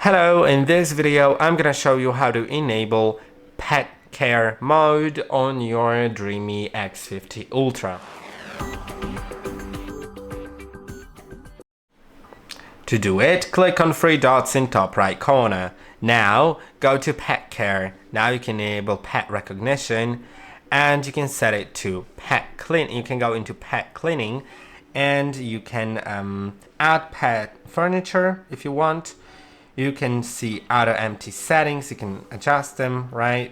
Hello, in this video I'm gonna show you how to enable pet care mode on your DREAME X50 Ultra. To do it, click on three dots in top right corner. Now go to pet care. Now you can enable pet recognition and you can set it to pet clean. You can go into pet cleaning and you can add pet furniture if you want. You can see other empty settings, you can adjust them, right?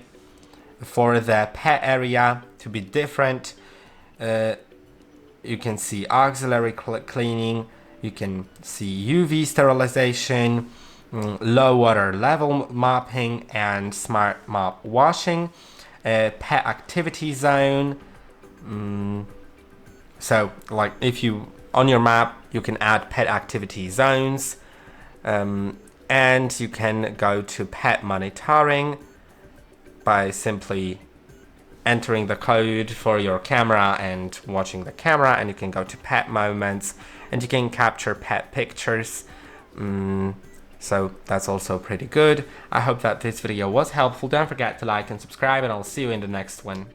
For the pet area to be different, you can see auxiliary cleaning, you can see UV sterilization, low water level mopping, and smart mop washing, pet activity zone. So like if you, on your map, you can add pet activity zones. And you can go to pet monitoring by simply entering the code for your camera and watching the camera, and you can go to pet moments and you can capture pet pictures. So that's also pretty good. I hope that this video was helpful. Don't forget to like and subscribe, and I'll see you in the next one.